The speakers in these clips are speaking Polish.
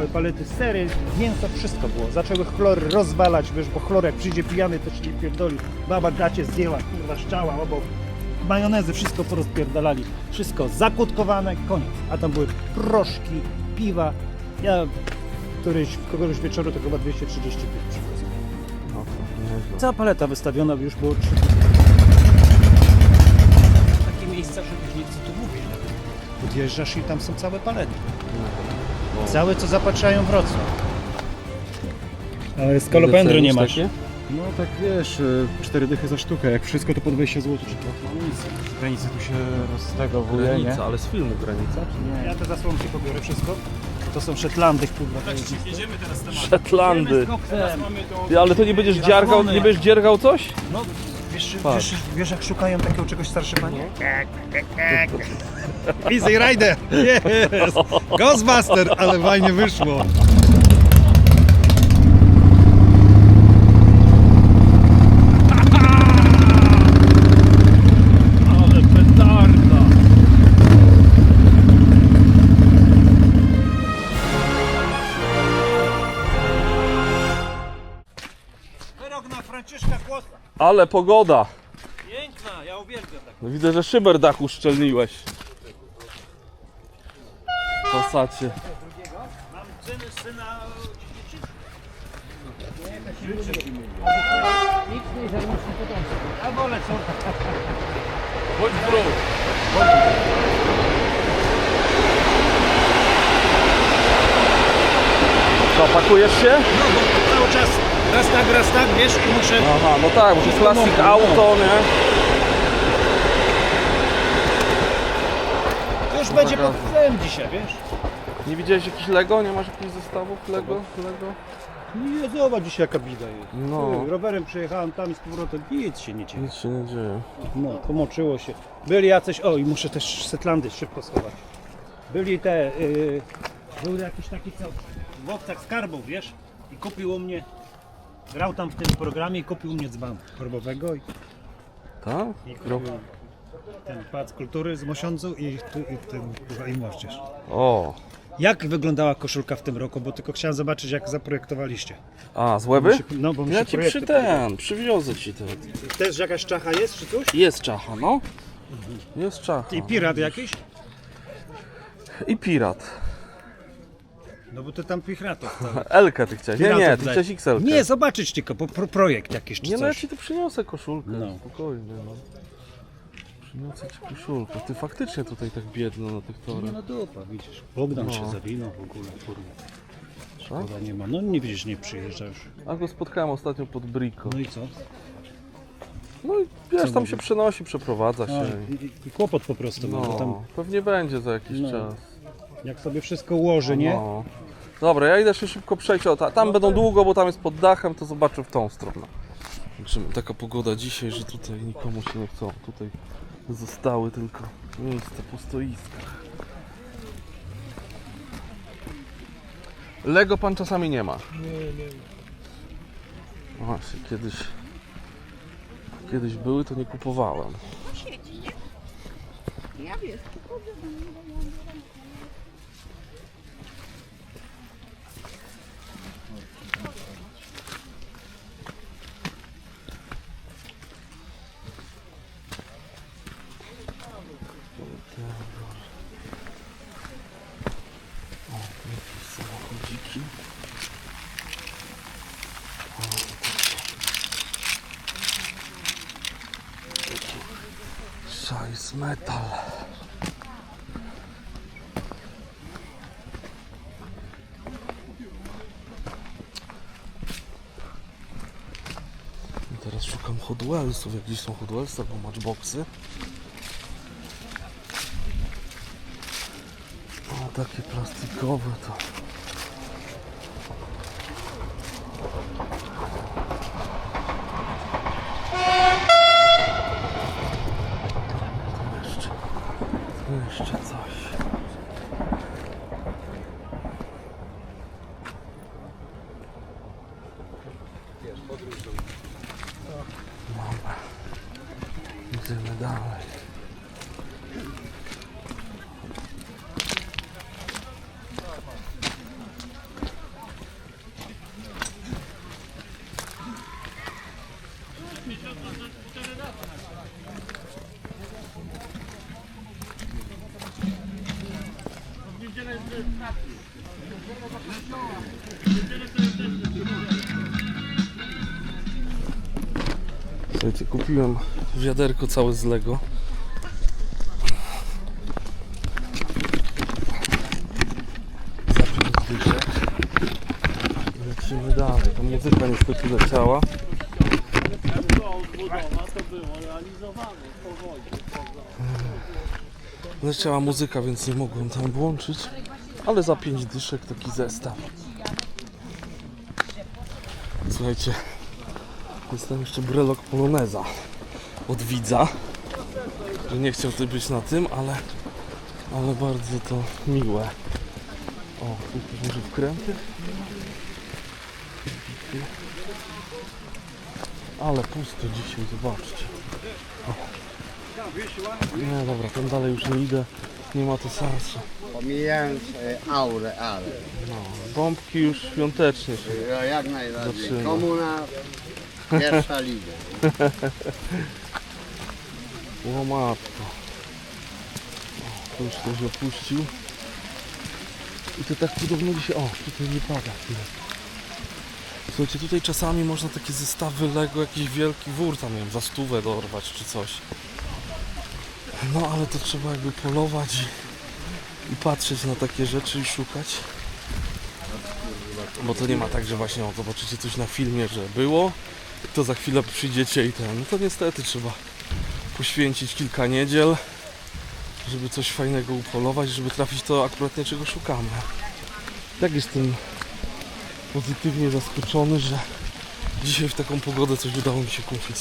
Palety, sery, mięso, wszystko było. Zaczęły chlory rozwalać, wiesz, bo chlor jak przyjdzie pijany, to się nie pierdoli. Baba gacie zdjęła, kurwa, szczała obok. Majonezy, wszystko porozpierdalali. Wszystko zakutkowane, koniec. A tam były proszki, piwa. Ja kogoś wieczoru to chyba 235 przywiozłem. No to nieźle. Cała paleta wystawiona, już było 3. Takie miejsca, żebyś nie co tu mówić. Podjeżdżasz i tam są całe palety. Całe co zapatrzają Wrocław. Ale skalopendry nie masz. Takie? No tak wiesz, 4 dychy za sztukę, jak wszystko to po 20 zł, czy to granicy tu się roztegowuje, nie? Granica, ale z filmu granica, czy nie? Ja te zasłonki pobiorę wszystko. To są Szetlandy, kurwa. Jedziemy teraz tematem. Szetlandy. Teraz Mamy to... Ty, ale to nie będziesz dziergał, nie będziesz dziergał coś? No, wiesz jak szukają takiego czegoś starsze panie? Easy Rider! Yes! Ghostbuster! Ale fajnie wyszło. Ale petarda! Wyrok na Franciszka Kłosa. Ale pogoda! Piękna, ja uwielbiam tak. No widzę, że szyber dach uszczelniłeś. W Passacie. Mam syna ja wolę co? Chodź bro! Co, pakujesz się? No bo cały czas raz tak, wiesz, i muszę... Aha, no tak, bo to jest classic auto, nie? Już będzie pod wpływem dzisiaj, wiesz? Nie widziałeś jakichś Lego? Nie masz jakichś zestawów Lego? Nie, zobacz dzisiaj jaka bida jest. No. Rowerem przejechałem tam i z powrotem, nic się nie dzieje. Nic się nie dzieje. No, pomoczyło się. Byli jacyś, o i muszę też Setlandy szybko schować. Byli był jakiś taki co, w łowcach skarbów, wiesz? I kupił u mnie, grał tam w tym programie i kupił u mnie dzban chorobowego i Tak? kupił ten pałac kultury z Mosiądzu i ten kurwa, i moścież. O! Jak wyglądała koszulka w tym roku, bo tylko chciałem zobaczyć jak zaprojektowaliście. A, z Łeby? No bo mi Ja się ci projekty przywiozę ci ten. Też jakaś czacha jest czy coś? Jest czacha, no. Jest czacha. I pirat jakiś? I pirat. No bo to tam piratów. Elkę ty chciałeś. Nie, Piratów nie, ty daj. chciałeś XL. Nie, zobaczyć tylko, projekt jakiś czy Nie, no ja coś. ci tu przyniosę koszulkę. No. Spokojnie, no. Przyniosę ci koszulkę. Ty faktycznie tutaj tak biedno na tych torach. No dupa, widzisz. Bogdan No. się zawinął w ogóle, kurwa. Co? Szkoda nie ma. No nie widzisz, nie przyjeżdża już. A go spotkałem ostatnio pod Brico. No i co? No i wiesz, Co tam mówi? się przenosi, przeprowadza się. I kłopot po prostu, no. bo tam No, pewnie będzie za jakiś No. czas. jak sobie wszystko ułoży, nie? No. Dobra, ja idę się szybko przejść. O, tam będą długo, bo tam jest pod dachem, to zobaczę w tą stronę. Także taka pogoda dzisiaj, że tutaj nikomu się nie chcą. Tutaj zostały tylko miejsca po stoiskach. Lego pan czasami nie ma. Nie. Właśnie, kiedyś były, to nie kupowałem. Siedzi, nie? Ja wiesz, tylko Samochodziki. Size metal. I teraz szukam Hot Wheelsów, jak gdzieś są Hot Wheelsy albo Matchboxy. O, takie plastikowe to. Jeszcze coś. Dobra. Idziemy dalej. Słuchajcie, kupiłem wiaderko całe z Lego. Za 5 dyszek. Lecimy dalej. Ta muzyka niestety leciała. Leciała muzyka, więc nie mogłem tam włączyć. Ale za 5 dyszek taki zestaw. Słuchajcie, jest tam jeszcze brelok poloneza od widza, że nie chciał tutaj być na tym, ale bardzo to miłe. O, tu może wkręty. Ale pusto dzisiaj, zobaczcie. O. Nie, dobra, tam dalej już nie idę, nie ma to sensu. Pomijając aurę, ale No, bombki już świątecznie się. jak najbardziej. Zaczyna. Komuna, pierwsza liga. O matko. O, to już ktoś opuścił. I to tak podobno dzisiaj... O, tutaj nie pada chwilę. Słuchajcie, tutaj czasami można takie zestawy Lego, jakiś wielki wór tam, nie wiem, za 100 dorwać czy coś. No ale to trzeba jakby polować i patrzeć na takie rzeczy i szukać. Bo to nie ma tak, że właśnie zobaczycie coś na filmie, że było, to za chwilę przyjdziecie i ten. No to niestety trzeba poświęcić kilka niedziel, żeby coś fajnego upolować, żeby trafić to akurat nie czego szukamy. Tak jestem pozytywnie zaskoczony, że dzisiaj w taką pogodę coś udało mi się kupić.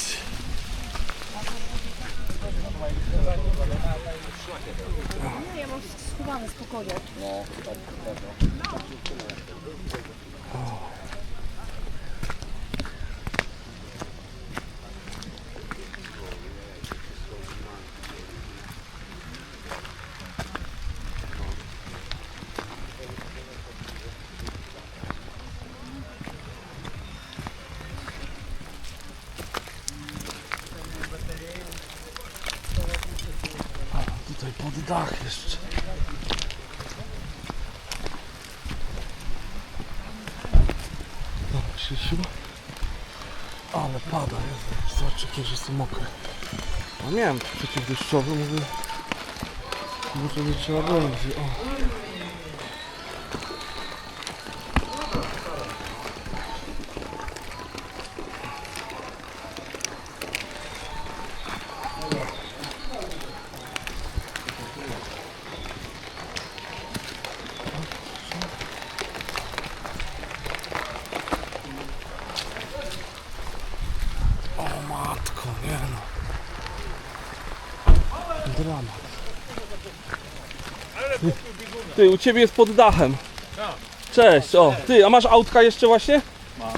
Ja mam schowane spokojnie. Tutaj pod dach jeszcze. Dobra, Krzysiu. Ale pada, Jezu. Zobacz, jakie że są mokre. A miałem przeciwdeszczowy, mówię, może nie trzeba będzie. O. O matko, nie no. Dramat. Ty, u ciebie jest pod dachem. Cześć, o. Ty, a masz autka jeszcze właśnie? Mam.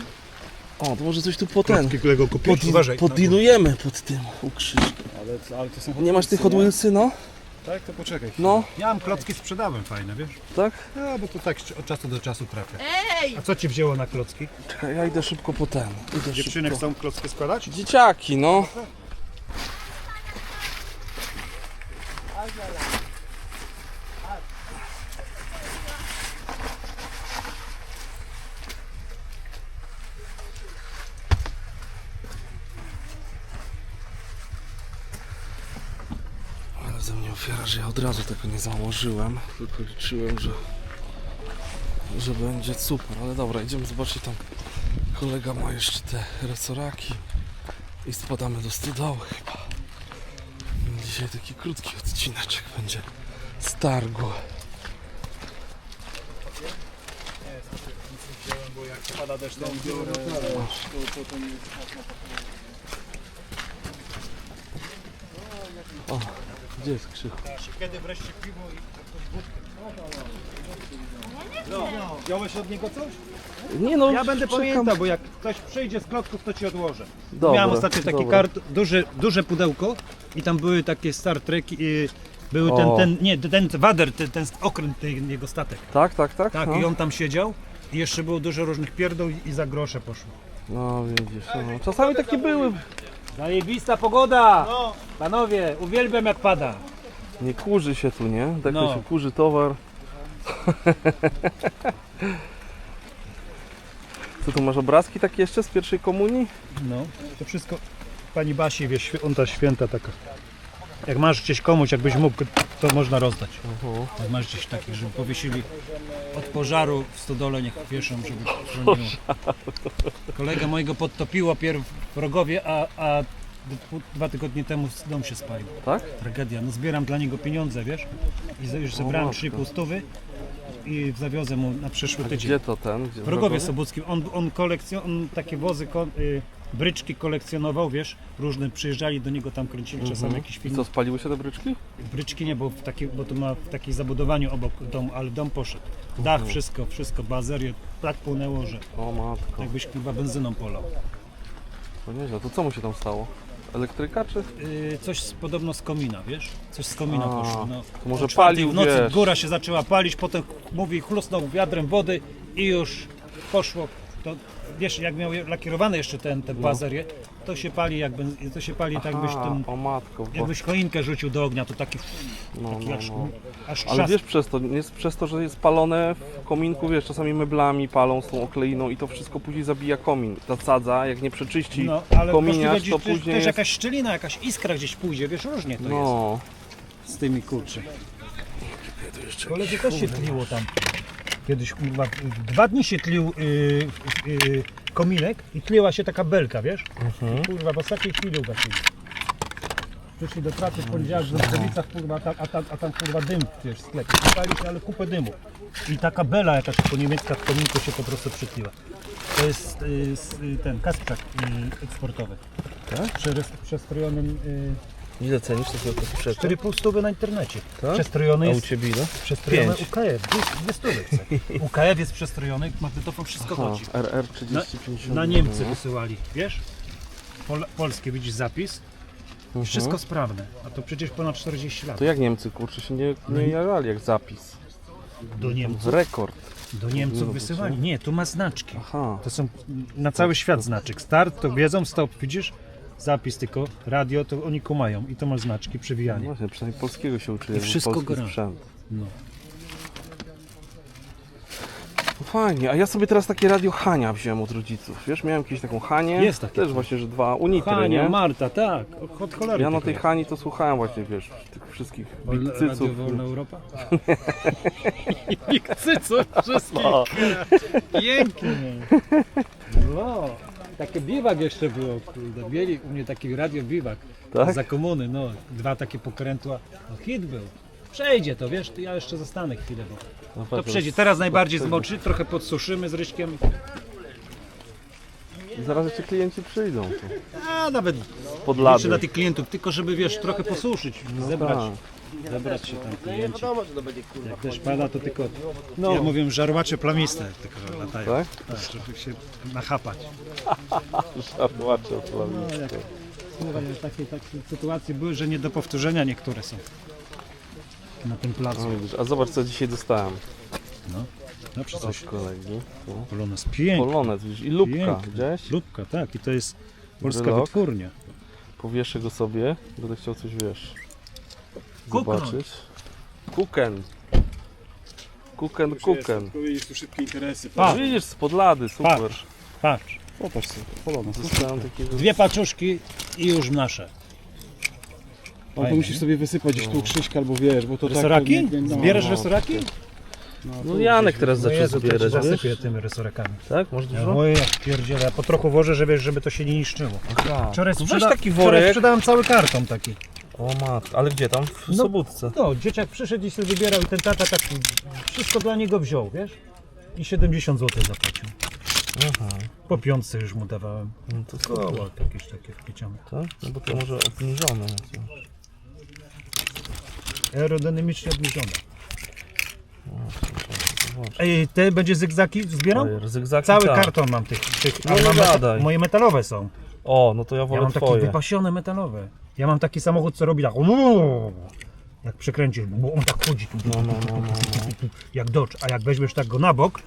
O, to może coś tu po ten. Lego kupić? Podinujemy pod tym u Krzyśka. Ale to są Nie masz tych Hot Wheelsy, no? Tak, to poczekaj. No, Ja mam klocki sprzedałem fajne, wiesz? tak? No, bo to tak od czasu do czasu trafia. A co ci wzięło na klocki? Czekaj, ja idę szybko po ten. Idę Dziewczyny szybko. chcą klocki składać? Dzieciaki, no. Ale ze mnie ofiara, że ja od razu tego nie założyłem, tylko liczyłem, że będzie super, ale dobra, idziemy zobaczyć tam. Kolega ma jeszcze te resoraki i spadamy do stodoły chyba. Dzisiaj taki krótki odcineczek będzie z targu. O, gdzie jest Krzychu? Kiedy wreszcie piwo i wódkę. No, wziąłeś od niego coś? Nie no, Ja będę czekam. pamiętał, bo jak ktoś przyjdzie z klocków, to ci odłożę. Dobra, Miałem ostatnio taki dobra. duże pudełko i tam były takie Star Trek i były O. ten Wader, ten okręt, ten jego statek. Tak? Tak, no. i on tam siedział i jeszcze było dużo różnych pierdół i za grosze poszło. No widzisz, no. Czasami takie były. Zajebista pogoda! Panowie, uwielbiam jak pada. Nie kurzy się tu, nie? Tak No. się kurzy towar. Co tu masz obrazki takie jeszcze z pierwszej komunii? No, to wszystko pani Basi, wiesz, on ta święta taka. Jak masz gdzieś komuś, jakbyś mógł, to można rozdać. Jak masz gdzieś takich, żeby powiesili od pożaru w stodole, niech wieszą, żeby chroniło. Kolega mojego podtopiło pierw w Rogowie, a 2 tygodnie temu dom się spalił. Tak? Tragedia. No zbieram dla niego pieniądze, wiesz? I już zebrałem matko. 3,5 stówy i zawiozę mu na przyszły tydzień. Gdzie to ten? Gdzie, W Rogowie Sobuckim. On takie wozy, bryczki kolekcjonował, wiesz, różne przyjeżdżali do niego, tam kręcili czasami jakieś I filmy. co, spaliły się te bryczki? Bryczki nie, bo to ma w takiej zabudowaniu obok domu, ale dom poszedł. Dach, wszystko, bazerię, tak płynęło, że O matko, jakbyś chyba benzyną polał. to nieźle. To co mu się tam stało? Elektryka czy? Coś podobno z komina, wiesz? Coś z komina A, poszło. No. to może O 4 palił, w nocy wiesz. góra się zaczęła palić, potem mówi, chlusnął wiadrem wody i już poszło. To, wiesz, jak miał lakierowany jeszcze te bazerie, to się pali tak jakbyś ten, o matko, bo... jakbyś choinkę rzucił do ognia, to taki, no, taki no, aż, no. aż Ale trzask. wiesz przez to, że jest palone w kominku, wiesz, czasami meblami palą z tą okleiną i to wszystko później zabija komin. Ta sadza, jak nie przeczyści No, ale kominiarz, możliwe, to gdzieś, później też jest... jakaś szczelina, jakaś iskra gdzieś pójdzie, wiesz, różnie to No, jest z tymi kurczy. Koledzy też się tliło tam. Kiedyś, kurwa, 2 dni się tlił kominek i tliła się taka belka, wiesz? Kurwa, w ostatniej chwili ugasili. Przyszli do pracy w poniedziałek w Ząbkowicach, kurwa, a tam kurwa dym, wiesz, w sklepie. Pali się, ale kupę dymu. I taka bela jakaś po niemiecka w kominku się po prostu przytliła. To jest ten kasprzak eksportowy. Tak? Przestrojonym, ile cenisz to sobie sprzedać? 4,5 stówy na internecie. Tak? Przestrojony A u jest. Ciebie ile? Przestrojony 5. UKF, 2 stówy chce. UKF jest przestrojony, magnetofon wszystko chodzi. RR 3050. Na Niemcy wysyłali, wiesz? Polskie, widzisz zapis? I wszystko sprawne, a to przecież ponad 40 lat. To jak Niemcy, kurczę, się nie jarali jak zapis. Do Niemców, Rekord. wysyłali. Nie, tu ma znaczki. Aha. To są na cały świat znaczek. Start to wiedzą, stop, widzisz? Zapis tylko, radio to oni kumają i to ma znaczki, przewijanie. Właśnie, przynajmniej polskiego się uczyli. I wszystko polski gra. sprzęt. No. No fajnie, a ja sobie teraz takie radio Hania wziąłem od rodziców. Wiesz, miałem kiedyś taką Hanię. Jest takie. Też właśnie, że 2 unitry, Hania, nie? Marta, tak, od cholery. Ja na tylko tej jest. Hani to słuchałem właśnie, wiesz, tych wszystkich Radio bigcyców. Wolna Europa? Bigcyców wszystkich. No. Pięknie. No, takie biwak jeszcze było, kurde. Mieli u mnie taki radio biwak. Tak? Za komuny, no. 2 takie pokrętła. No hit był. Przejdzie to, wiesz, to ja jeszcze zostanę chwilę, bo Na to pewno. przejdzie. Teraz najbardziej zmoczy, trochę podsuszymy z Ryśkiem. I zaraz jeszcze klienci przyjdą. Tu. A nawet Pod jeszcze lady. dla tych klientów, tylko żeby, wiesz, trochę posuszyć, zebrać. tak. Zebrać się tam klienci. Jak też pada, to tylko, no. Ja mówię, żarłacze plamiste tylko latają. Tak? Tak, żeby się nachapać. Żarłacze Słuchaj, takie sytuacje były, że nie do powtórzenia niektóre są na tym placu. No, widzisz, a zobacz co dzisiaj dostałem. No przez Od coś. kolegi. Tu. Polonez piękny. Polonez, widzisz, i lubka, Piękny. widziałeś? Lubka, tak. I to jest polska Wylok. wytwórnia. Powieszę go sobie, będę chciał coś, wiesz, Kuknąć. zobaczyć. Kuken. Kuken. Powiedzieć tu szybkie interesy. Pa. Widzisz, spod lady, super. Patrz, patrz. Popatrz sobie, polona. Dostałem takiego... 2 paczuszki i już nasze. On to musisz sobie wysypać gdzieś tu Krzyśka albo wiesz, bo to Resoraki? tak... Zbierasz no. resoraki? No Janek teraz zaczął Jezu, to ci zbierać, zasypię wiesz? tymi resorakami. Tak? Masz dużo? Oj, jak pierdzielę. Ja po trochu wożę, żeby to się nie niszczyło. Aha. Wczoraj, No weź taki worek. sprzedałem cały karton taki. O matko, ale gdzie tam? W No. Sobótce. No, dzieciak przyszedł i sobie wybierał i ten tata tak wszystko dla niego wziął, wiesz? I 70 zł zapłacił. Aha. Po piątce już mu dawałem. No to super. Koła jakieś takie wpiecione. Tak? No bo to może obniżone. Aerodynamicznie obniżone. Ej, te będzie zygzaki zbierał? Zygzaki, Cały tak. karton mam tych. No a nie mam gadaj. moje metalowe są. O, no to ja Ja wolę mam takie twoje. wypasione metalowe. Ja mam taki samochód, co robi tak. Jak przekręcisz, bo on tak chodzi. No. Jak Dodge, a jak weźmiesz tak go na bok,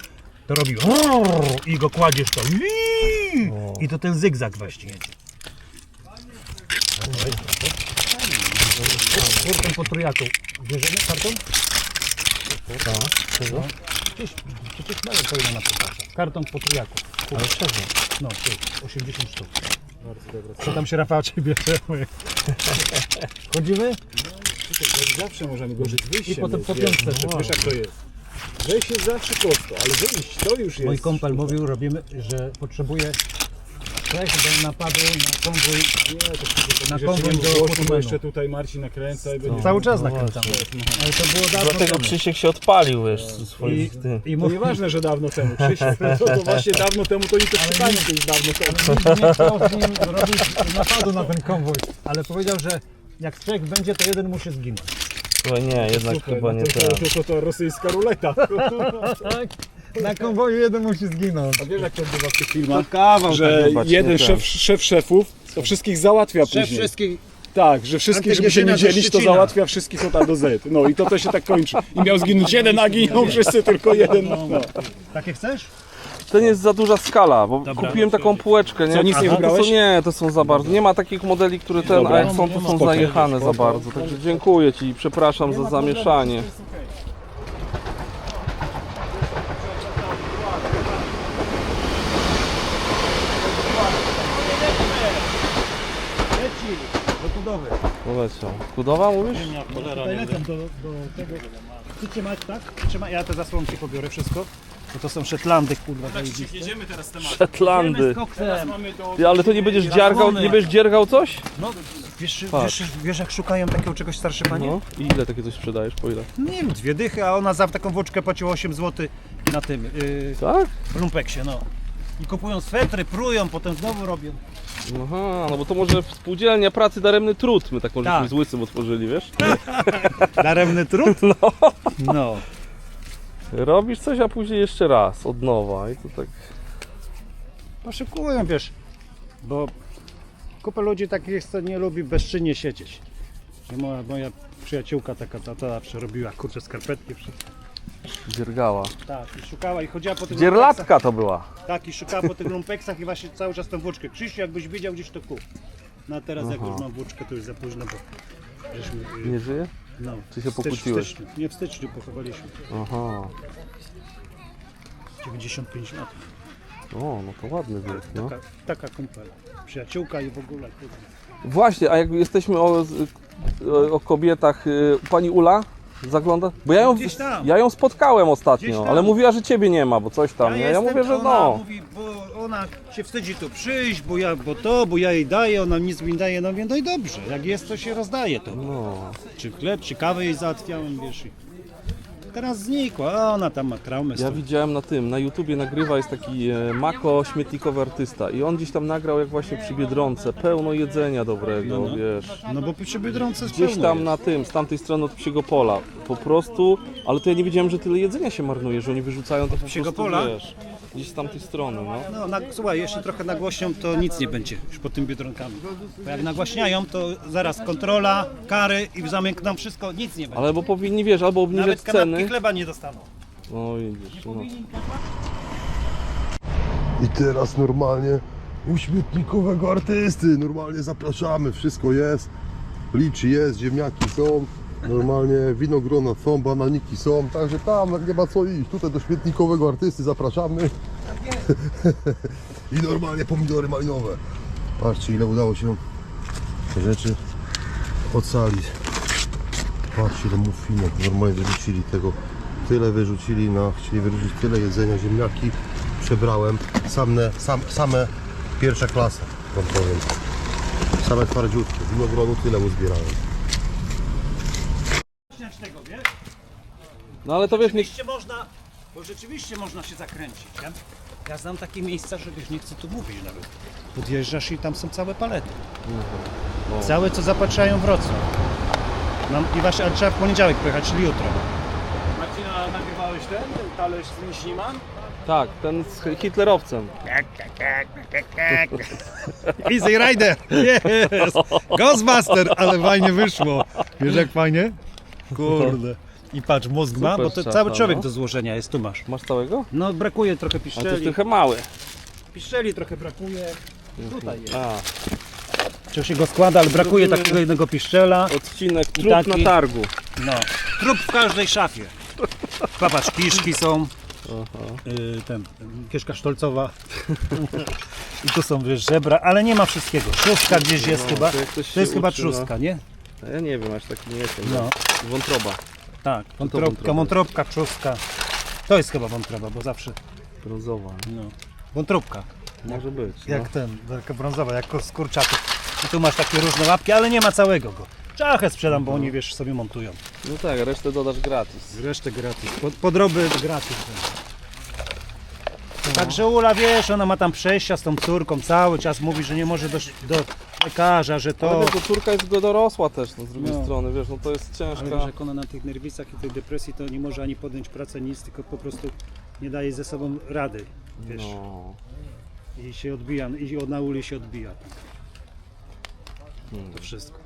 to robi i go kładziesz to i to ten zygzak właśnie jedzie. Kurtem po trójaku. Bierzemy karton? Tak, czego? Przecież mają powinno na podawce. Karton po trójaku. Ale czego? No, tu, 80 sztuk. Bardzo dobra. Co tam się Rafał ciebie bierze? Chodzimy? Zawsze możemy go żyć wyjściem. I potem po piątce, Wiesz jak to jest. Wejść jest zawsze prosto, ale wyjść to już jest... Mój kumpel mówił, robimy, że potrzebuje przejść do napadu na konwój. Na konwój do bo Putumenu. jeszcze tutaj Marcin nakręca i będzie... Cały czas nakręcamy. Ale to było dawno Dlatego temu. Krzysiek się odpalił, wiesz, swoich tym. I To mówi, nieważne, że dawno temu, Krzysiek, to właśnie dawno temu, to i to szukają kiedyś dawno temu. nikt nie chciał z nim robić napadu na ten konwój, ale powiedział, że jak strzech będzie, to jeden musi zginąć. Chyba nie, jednak Super, chyba no nie tak. to rosyjska ruleta. Tak? Na konwoju jeden musi zginąć. A wiesz jak to odbywa w tych filmach? Kawał Że tak, jeden tak. szef szefów to wszystkich załatwia później. wszystkich. Tak, że wszystkich, żeby się nie Antygezyna ze dzielić, to Szczecina. załatwia wszystkich od A do Z. No i to się tak kończy. I miał zginąć jeden, a giną wszyscy tylko jeden. No. Takie chcesz? To nie jest za duża skala, bo Dobra. kupiłem taką półeczkę, nie? Co, nic nie to wybrałeś? są, nie, to są za bardzo. Nie ma takich modeli, które ten, Dobra. a jak są, to są Spoko. zajechane za bardzo. Także dziękuję Ci i przepraszam za zamieszanie. Do budowy. Poleciał. Kudowa mówisz? Tutaj lecą do tego. Ty trzymać, tak? Trzymaj, ja te zasłonki pobiorę wszystko. Bo to są Szetlandy, kurwa, zajebiste. Jedziemy teraz temat. Szetlandy. Z koksem. Ty, ale to nie będziesz dziergał, nie będziesz dziergał coś? No, wiesz jak szukają takiego czegoś starsze panie? No. I ile takie coś sprzedajesz? Po ile? Nie wiem, 2 dychy, a ona za taką włóczkę płaciła 8 zł na tym, Tak? w lumpeksie, no. I kupują swetry, prują, potem znowu robią. Aha, no bo to może spółdzielnia pracy daremny trud. My taką Tak. żeśmy z Łysym otworzyli, wiesz? Daremny trud? No. Robisz coś, a później jeszcze raz, od nowa i to tak... Poszukują, wiesz, bo kupę ludzi takich jest, co nie lubi bezczynnie siedzieć. I moja przyjaciółka taka, ta zawsze robiła, kurczę, skarpetki, wszystko. Dziergała. Tak, i szukała i chodziła po tych Dzierlatka to była. lumpeksach. Tak, i szukała po tych lumpeksach i właśnie cały czas tę włóczkę. Krzysiu, jakbyś wiedział gdzieś to kup. No a teraz jak Aha. już mam włóczkę, to już za późno, bo żeśmy... Nie żyje? No, Czy się w pokłóciłeś? styczniu, nie, w styczniu pochowaliśmy. Aha. 95 lat. O, no to ładny wiek, no. Taka kumpel. Przyjaciółka i w ogóle. kurde. Właśnie, a jak jesteśmy o kobietach, pani Ula zagląda? Bo Gdzieś tam. ja ją spotkałem Gdzieś ostatnio, tam. ale mówiła, że ciebie nie ma, bo coś tam, nie? Ja jestem, mówię, że ona no. mówi, bo ona się wstydzi tu przyjść, bo ja jej daję, ona nic mi daje, no mówię, no i dobrze, jak jest, to się rozdaje to. No. Czy chleb, czy kawę jej załatwiałem, wiesz. I teraz znikła, a ona tam ma traumę. Ja Ja widziałem na YouTubie nagrywa, jest taki Mako, śmietnikowy artysta i on gdzieś tam nagrał jak właśnie przy Biedronce, pełno jedzenia dobrego, wiesz. No bo przy Biedronce jest Gdzieś pełno tam jest. na tym, z tamtej strony od Psiego Pola, po prostu, ale to ja nie wiedziałem, że tyle jedzenia się marnuje, że oni wyrzucają to po Psiego prostu, Pola? wiesz, gdzieś z tamtej strony, no. No, słuchaj, jeszcze trochę nagłośnią, to nic nie będzie już pod tym Biedronkami. Bo jak nagłaśniają, to zaraz kontrola, kary i zamykną wszystko, nic nie będzie. Ale bo powinni, wiesz, albo obniżać Nawet kanapki ceny. chleba nie dostaną. No widzisz, no. I teraz normalnie u śmietnikowego artysty, normalnie zapraszamy, wszystko jest, liczy jest, ziemniaki są, normalnie winogrona są, bananiki są, także tam nie ma co iść, tutaj do śmietnikowego artysty zapraszamy. I normalnie pomidory malinowe. Patrzcie ile udało się te rzeczy ocalić. Patrzcie ile muffinek, normalnie wyrzucili tego, tyle wyrzucili, chcieli wyrzucić tyle jedzenia, ziemniaki przebrałem, same pierwsza klasa, wam powiem. Same twardziutkie, winogronu tyle uzbierałem. Tego, wiesz? No ale to wiesz, nie... Rzeczywiście można, bo rzeczywiście można się zakręcić. Ja znam takie miejsca, że wiesz, nie chcę tu mówić nawet. Podjeżdżasz i tam są całe palety. Całe co zapatrzają Wrocław. I właśnie, ale trzeba w poniedziałek pojechać, czyli jutro. Marcina, nagrywałeś ten talerz z mięśniman? Tak, ten z hitlerowcem. Easy Rider! Yes! Ghostbuster! Ale fajnie wyszło. Wiesz jak fajnie? Kurde. I patrz, mózg ma, Super bo to szafa, cały człowiek no. do złożenia jest, tu masz. Masz całego? No brakuje trochę Ale to jest piszczeli. trochę mały. Piszczeli trochę brakuje. Tutaj jest. A, Czy się go składa, ale brakuje takiego jednego piszczela. odcinek trup taki- na targu. No. Trup w każdej szafie. Popatrz, kiszki są. kieszka sztolcowa. I tu są, wiesz, żebra, ale nie ma wszystkiego. Trzustka gdzieś jest chyba. To jest chyba trzustka, nie? Ja nie wiem, aż taki nie jestem. No. Wątroba. Tak, wątroba? wątróbka, trzustka. To jest chyba wątroba, bo zawsze... Brązowa. No. Wątróbka. Może być. Jak taka brązowa, jak z kurczaków. I tu masz takie różne łapki, ale nie ma całego go. Czachę sprzedam, bo oni, wiesz, sobie montują. No tak, resztę dodasz gratis. Resztę gratis. Podroby gratis. Także Ula, wiesz, ona ma tam przejścia z tą córką, cały czas mówi, że nie może do lekarza, że Ale to... wiesz, to córka jest dorosła też, no, z drugiej No. strony, wiesz, no to jest ciężka. Ale wiesz, jak ona na tych nerwicach i tej depresji, to nie może ani podjąć pracy, nic, tylko po prostu nie daje ze sobą rady, wiesz. No. I się odbija, i na Uli się odbija. Hmm. To wszystko.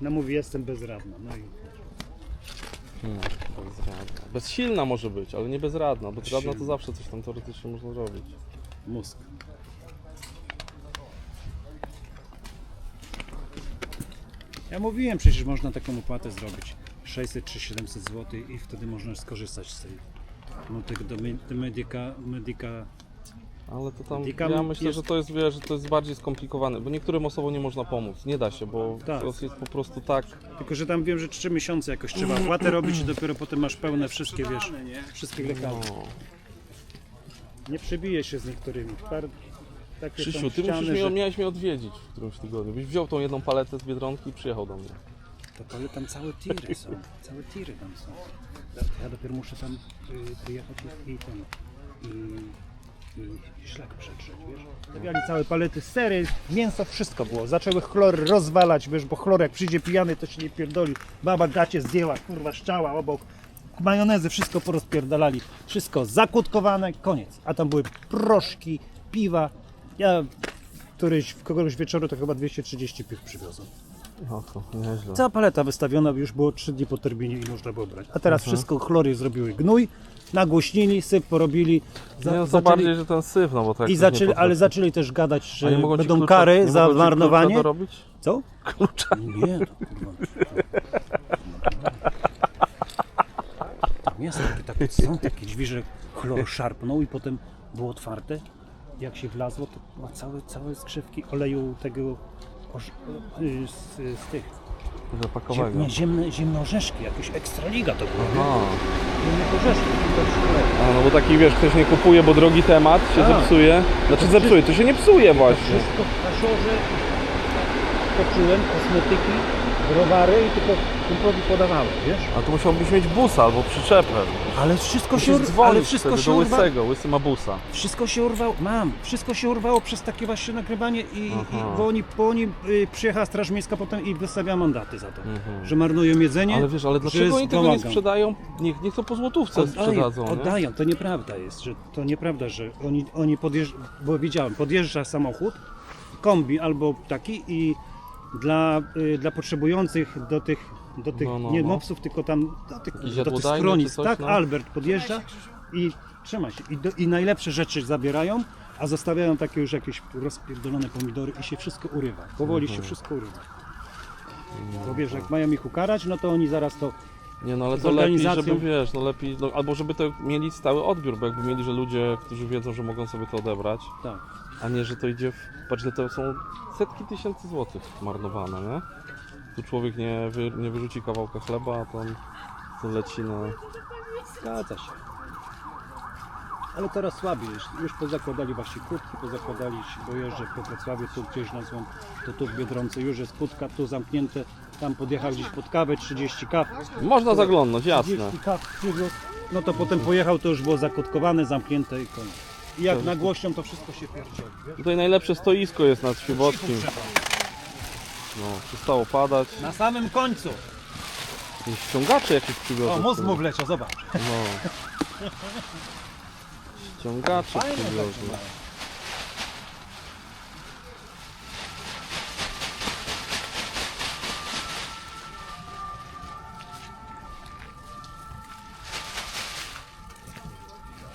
No mówi, jestem bezradna. No i Bezradna. Bezsilna może być, ale nie bezradna. Bezradna to Bezsilna. zawsze coś tam teoretycznie można robić. mózg. Ja mówiłem, przecież można taką opłatę zrobić. 600 czy 700 zł i wtedy można skorzystać z tej. No tego do medyka. Ale to tam, Medicam ja myślę, jest- że to jest, wiesz, że to jest bardziej skomplikowane, bo niektórym osobom nie można pomóc, nie da się, bo Tak. to jest po prostu tak, Tylko, że tam wiem, że 3 miesiące jakoś trzeba opłatę robić i dopiero potem masz pełne wszystkie, wiesz, wszystkich lekarzy. no. Nie przebije się z niektórymi. Takie Krzysiu, są ty ściany, że... miałeś mnie odwiedzić w którymś tygodniu, byś wziął tą jedną paletę z Biedronki i przyjechał do mnie. Ale tam całe tiry są. Całe tiry tam są. Ja dopiero muszę tam przyjechać i ten. I szlak przetrzeć, wiesz? Stawiali całe palety, sery, mięso, wszystko było. Zaczęły chlory rozwalać, wiesz, bo chlor jak przyjdzie pijany, to się nie pierdoli. Baba gacie zdjęła, kurwa, szczała obok. Majonezy, wszystko porozpierdalali. Wszystko zakutkowane, koniec. A tam były proszki, piwa. Ja w kogoś wieczoru to chyba 230 piw przywiozłem. No to nieźle. Cała paleta wystawiona, już było 3 dni po terminie i można było brać. A teraz wszystko chlory zrobiły gnój, nagłośnili, syp porobili. Nie, no to bardziej, że ten syf, no bo tak. I zaczęli, ale zaczęli też gadać, A że nie mogą ci będą klucza- kary nie za mogą ci marnowanie. klucza dorobić? Co? Klucza? Nie, to kurwa. Tam jest są takie drzwi, że chlor szarpnął i potem było otwarte. Jak się wlazło, to były całe skrzywki oleju tego z tych. Zapakowego. Ziemne orzeszki, jakieś ekstraliga to było. Aha. Ziemne orzeszki. To jest A, no bo taki, wiesz, ktoś nie kupuje, bo drogi temat się Tak. zepsuje. Znaczy zepsuje, to się nie psuje właśnie. wszystko w kasiorze toczyłem, kosmetyki, browary i tylko kumprowi podawałem, wiesz? A to musiałbyś mieć busa albo przyczepę. Ale wszystko się Musisz urwało, ale dzwonić wszystko wtedy się do urwało. łysego, łysy ma busa. Wszystko się urwało, wszystko się urwało przez takie właśnie nagrywanie i Aha. bo oni przyjechała Straż Miejska potem i wystawiała mandaty za to, że marnują jedzenie. Ale wiesz, ale że dlaczego oni tego nie pomagam. sprzedają? Niech to po złotówce sprzedadzą, nie? Oddają, to nieprawda jest, że to nieprawda, że oni podjeżdżają, bo widziałem, podjeżdża samochód, kombi albo taki i dla potrzebujących do tych No, nie no. mopsów, tylko tam do tych jadłodajny czy schronisk, coś, tak, no. Albert podjeżdża i trzyma się i najlepsze rzeczy zabierają, a zostawiają takie już jakieś rozpierdolone pomidory i się wszystko urywa, powoli się wszystko urywa. Bo wiesz, jak mają ich ukarać, no to oni zaraz to Nie, no ale z to lepiej, organizacją. żeby wiesz, no lepiej, no, albo żeby to mieli stały odbiór, bo jakby mieli, że ludzie, którzy wiedzą, że mogą sobie to odebrać, tak. a nie, że to idzie patrz, że to są setki tysięcy złotych marnowane, nie? Tu człowiek nie wyrzuci kawałka chleba, a to leci na... Zgadza się. Ale teraz słabiej, już pozakładali właśnie kurtki, pozakładali się, bo jeżdżę po Wrocławiu, tu gdzieś na złom, to tu w Biedronce już jest budka, tu zamknięte, tam podjechał gdzieś pod kawę, 30 kaw. Można zaglądnąć, jasne. 30 kaw przywiózł, no to potem pojechał, to już było zakotkowane, zamknięte i koniec. I jak nagłośnią, to wszystko się pierdzieli, wiesz? Tutaj najlepsze stoisko jest nad Świebodzkim. No, przestało padać. Na samym końcu. I ściągacze jakieś przywiozły. O, mózg mu wleciał, zobacz. No. Ściągacze Fajne przywiozły. takie mają.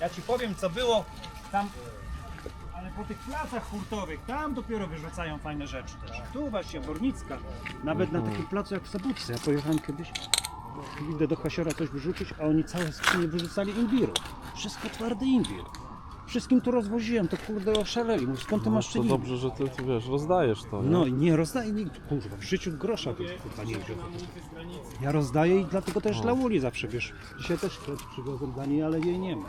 Ja ci powiem, co było tam, ale po tych placach hurtowych, tam dopiero wyrzucają fajne rzeczy też. Tu właśnie Bornicka, nawet na takim placu jak w Sobótce. Ja pojechałem kiedyś, idę do Hasiora coś wyrzucić, a oni całe skrzynie wyrzucali imbiru. Wszystko twardy imbir. Wszystkim to rozwoziłem, to kurde oszaleli. Mówię, skąd ty masz To czynić? dobrze, że ty wiesz, rozdajesz to, nie? No i nie rozdaję nikt, kurwa, w życiu grosza to kurwa nie wziął. Ja rozdaję i dlatego też dla Uli zawsze, wiesz. Dzisiaj też przywiozłem dla niej, ale jej nie ma.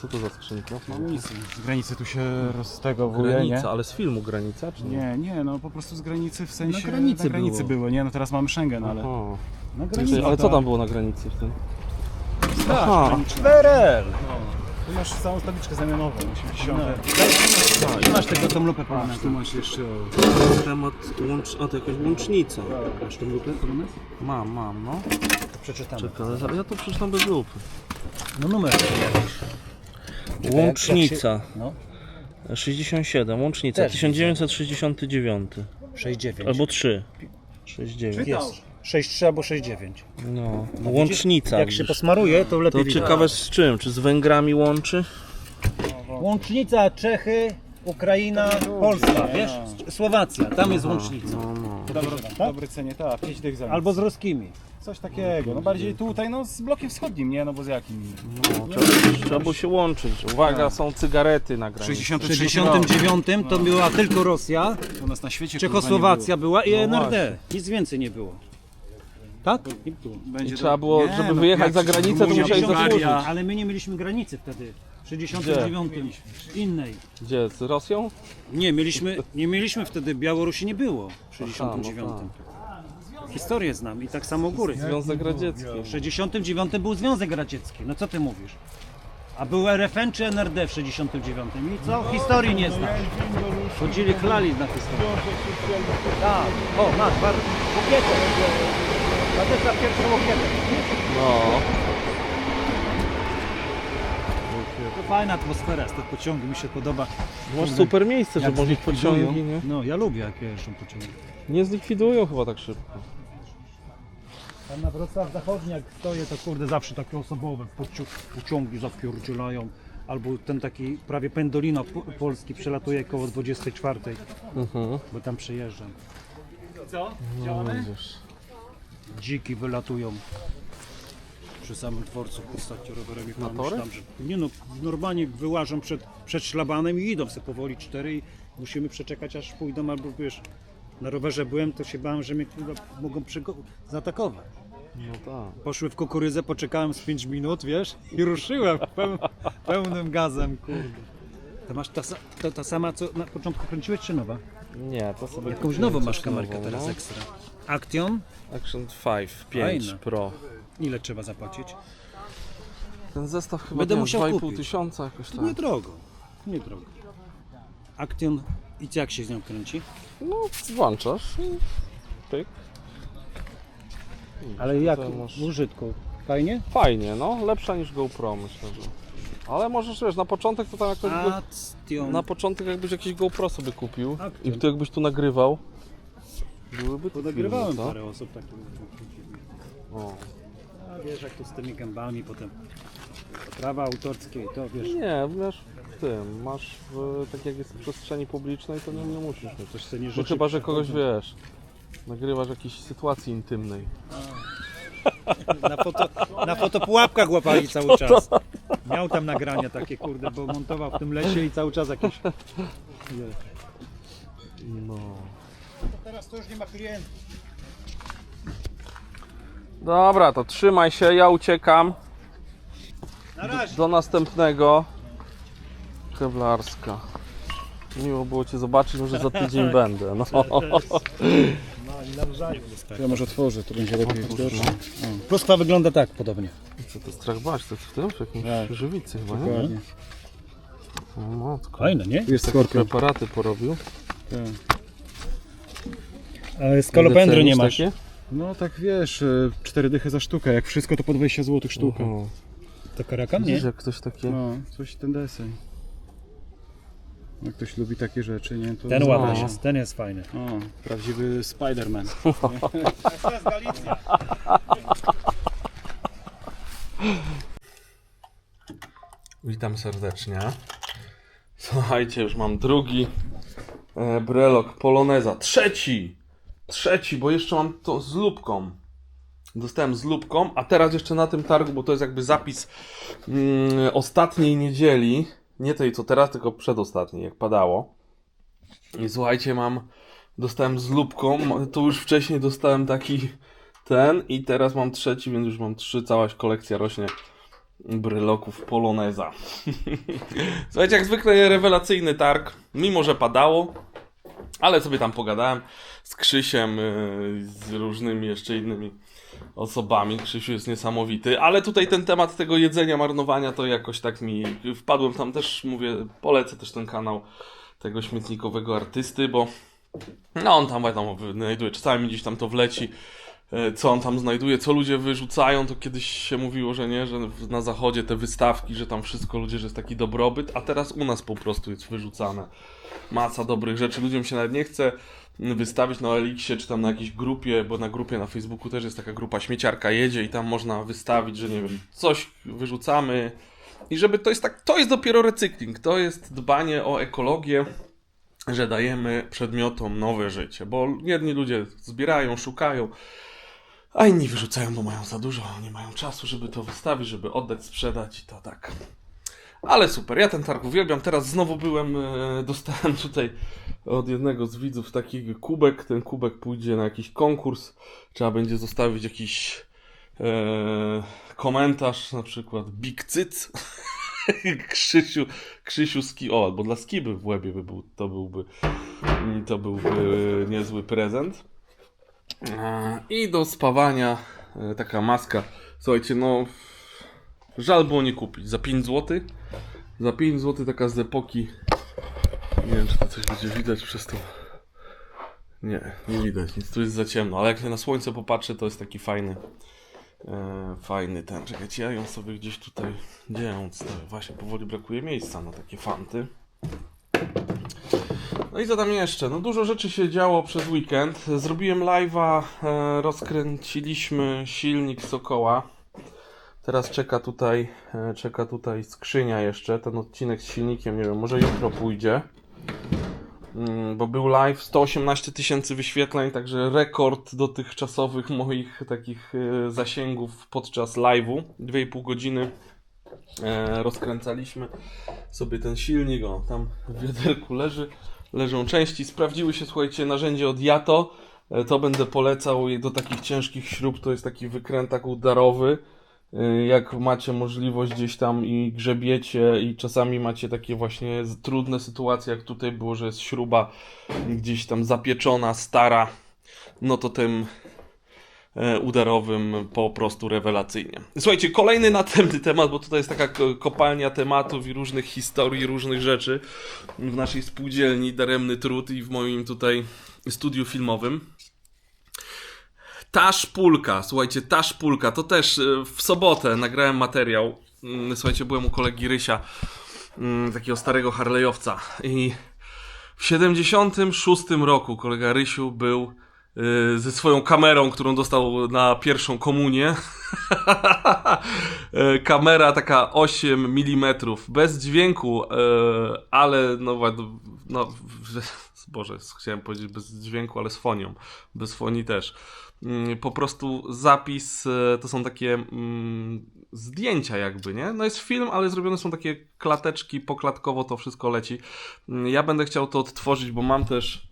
Co to za skrzynka? Z granicy tu się roztegowuje, nie? Granica, ale z filmu Granica, czy nie? Nie, no po prostu z granicy w sensie... Na granicy było, nie? No teraz mamy Schengen, ale... Aha. Na Ty, granicy. ale co tam było na granicy w tym? Aha. PRL! Tu masz całą tabliczkę znamionową, 80. I masz tego tą lupę A, tu masz jeszcze... Temat a to jakaś łącznica. Masz tą lupę polonez? Mam, no. To przeczytamy. Czekaj, ale ja to przeczytam bez lupy. No numer jakiś. Łącznica. No. 67, łącznica, Też 1969. 6,9. Albo 3. 69. Jest. 6,3 albo 6,9. No, łącznica. Jak się widzisz. posmaruje, to lepiej To widać. ciekawe z czym? Czy z Węgrami łączy? Łącznica Czechy, Ukraina, Polska, wiesz? Słowacja, tam jest łącznica. Dobry cenie, tak, 5 tych za nic. Albo z ruskimi. Coś takiego, no bardziej tutaj, no z blokiem wschodnim, nie? No bo z jakim? No, trzeba było się łączyć. Uwaga, są cygarety na W granicy. 63 W 69 to była tylko Rosja, rok. U nas na świecie Czechosłowacja była i No NRD. Nic więcej nie było. Tak? I trzeba było, żeby wyjechać za granicę, to musieli zasłużyć. Ale my nie mieliśmy granicy wtedy. W 69 innej. Gdzie? Z Rosją? Nie mieliśmy wtedy, Białorusi nie było w 69. Historię znam i tak samo góry. Związek Radziecki. W 69 był Związek Radziecki. No co ty mówisz? A był RFN czy NRD w 69? I co? Historii nie znasz. Chodzili, chlali na historię. Tak. O, masz, bardzo. Łokietek. A to jest za pierwszy łokietek. No. To fajna atmosfera z tych pociągi, mi się podoba. Masz super miejsce, Jak żeby może zlikwidują. pociągi, nie? No, ja lubię jak jeżdżą pociągi. Nie zlikwidują chyba tak szybko. Tam na Wrocław Zachodni jak stoję, to kurde zawsze takie osobowe pociągi zapierdzielają. Albo ten taki prawie pendolino polski przelatuje koło 24, bo tam przejeżdżam. No, widzisz. Dziki wylatują przy samym dworcu. Ostatnio rowerem jechałem, tory? myślałem, że nie no, normalnie wyłażą przed szlabanem i idą sobie powoli 4 i musimy przeczekać aż pójdą, albo wiesz, na rowerze byłem, to się bałem, że mnie kurwa, mogą zaatakować. No tak. Poszły w kukurydzę, poczekałem z 5 minut, wiesz, i ruszyłem pełnym gazem, kurde. To masz ta sama, co na początku kręciłeś, czy nowa? Nie, to sobie... Jakąś nową masz coś kamerkę nową, teraz no. ekstra. Action? Action 5, 5 Fajne. Pro. Ile trzeba zapłacić? Ten zestaw chyba Będę nie, musiał 2,5 kupić. tysiąca jakoś To tak. niedrogo, niedrogo. Action, i jak się z nią kręci? No, włączasz i pyk. Ale jak Tutaj masz- w użytku? Fajnie? Fajnie, no. Lepsza niż GoPro, myślę, że. Ale możesz, wiesz, na początek to tam jakoś... Action. Na początek jakbyś jakieś GoPro sobie kupił Action. i ty jakbyś tu nagrywał, byłyby tu Nagrywałem filmy, co? parę osób takich. O. A wiesz jak to z tymi gębami potem. Prawa autorskie i to wiesz. Nie, wiesz, w tym, masz tak jak jest w przestrzeni publicznej, to nie musisz mieć. Coś sobie nie No życzy. chyba, że kogoś wiesz, nagrywasz jakiejś sytuacji intymnej. Na fotopułapkach łapali cały czas. Miał tam nagrania takie kurde, bo montował w tym lesie i cały czas jakieś... No. Teraz to już nie ma klientów. Dobra, to trzymaj się, ja uciekam. Na razie. Do następnego. Kewlarska. Miło było Cię zobaczyć, może za tydzień będę. No. Ja może otworzę, to będzie lepiej widoczne. Pluskwa wygląda tak podobnie. Co to strach bać, to w tym? W jakimś Tak. żywicy chyba, nie? Dokładnie. O matko. Fajne, nie? Tu jest Takie skorpion. preparaty porobił. Tak. Ale skalopendry nie Cenisz masz. takie? No tak wiesz, 4 dychy za sztukę, jak wszystko to po 20 zł sztuka. O, To karakan, nie? widzisz jak ktoś takie... No, coś ten deseń. Jak ktoś lubi takie rzeczy, nie? To Ten No. ładny jest, ten jest fajny. O, prawdziwy Spider-Man. To jest Galicja. Witam serdecznie. Słuchajcie, już mam drugi brelok Poloneza. Trzeci, bo jeszcze mam to z lubką. dostałem z lubką, a teraz jeszcze na tym targu, bo to jest jakby zapis ostatniej niedzieli, nie tej co teraz, tylko przedostatniej, jak padało. I słuchajcie, dostałem z lubką, tu już wcześniej dostałem taki ten i teraz mam trzeci, więc już mam 3, cała kolekcja rośnie bryloków Poloneza. Słuchajcie, jak zwykle rewelacyjny targ, mimo że padało, ale sobie tam pogadałem z Krzysiem, z różnymi jeszcze innymi osobami. Krzysiu jest niesamowity, ale tutaj ten temat tego jedzenia, marnowania, to jakoś tak mi wpadłem tam też, mówię, polecę też ten kanał tego śmietnikowego artysty, bo no on tam wiadomo znajduje, czasami gdzieś tam to wleci, co on tam znajduje, co ludzie wyrzucają, to kiedyś się mówiło, że nie, że na zachodzie te wystawki, że tam wszystko ludzie, że jest taki dobrobyt, a teraz u nas po prostu jest wyrzucane masa dobrych rzeczy, ludziom się nawet nie chce wystawić na Elixie, czy tam na jakiejś grupie, bo na grupie na Facebooku też jest taka grupa Śmieciarka Jedzie i tam można wystawić, że nie wiem, coś wyrzucamy i żeby to jest tak, to jest dopiero recykling, to jest dbanie o ekologię, że dajemy przedmiotom nowe życie, bo jedni ludzie zbierają, szukają, a inni wyrzucają, bo mają za dużo, nie mają czasu, żeby to wystawić, żeby oddać, sprzedać i to tak. Ale super, ja ten targ uwielbiam. Teraz znowu dostałem tutaj od jednego z widzów taki kubek. Ten kubek pójdzie na jakiś konkurs. Trzeba będzie zostawić jakiś komentarz, na przykład Big Cyc. Krzysiu ski. O, albo dla Skiby w łebie to byłby niezły prezent. I do spawania taka maska. Słuchajcie, no żal było nie kupić. Za 5 zł. Za 5 zł taka z epoki. Nie wiem, czy to coś będzie widać przez to. Nie widać nic. Tu jest za ciemno, ale jak na słońce popatrzę, to jest taki fajny ten. Czekajcie, ja ją sobie gdzieś tutaj właśnie powoli brakuje miejsca na takie fanty. No i co tam jeszcze? No dużo rzeczy się działo przez weekend. Zrobiłem live'a, rozkręciliśmy silnik Sokoła. Teraz czeka tutaj skrzynia jeszcze, ten odcinek z silnikiem, nie wiem, może jutro pójdzie. Bo był live, 118 000 wyświetleń, także rekord dotychczasowych moich takich zasięgów podczas live'u. 2,5 godziny rozkręcaliśmy sobie ten silnik, o tam w wiaderku leżą części. Sprawdziły się, słuchajcie, narzędzie od Yato, to będę polecał do takich ciężkich śrub, to jest taki wykrętak udarowy. Jak macie możliwość gdzieś tam i grzebiecie i czasami macie takie właśnie trudne sytuacje, jak tutaj było, że jest śruba gdzieś tam zapieczona, stara, no to tym udarowym po prostu rewelacyjnie. Słuchajcie, kolejny następny temat, bo tutaj jest taka kopalnia tematów i różnych historii, różnych rzeczy w naszej spółdzielni Daremny Trud i w moim tutaj studiu filmowym. Ta szpulka, słuchajcie, to też w sobotę nagrałem materiał. Słuchajcie, byłem u kolegi Rysia, takiego starego harlejowca i w 76 roku kolega Rysiu był ze swoją kamerą, którą dostał na pierwszą komunię. Kamera taka 8 mm, bez dźwięku, ale Boże, chciałem powiedzieć bez dźwięku, ale z fonią, bez fonii też. Po prostu zapis, to są takie zdjęcia jakby, nie? No jest film, ale zrobione są takie klateczki, poklatkowo to wszystko leci. Ja będę chciał to odtworzyć, bo mam też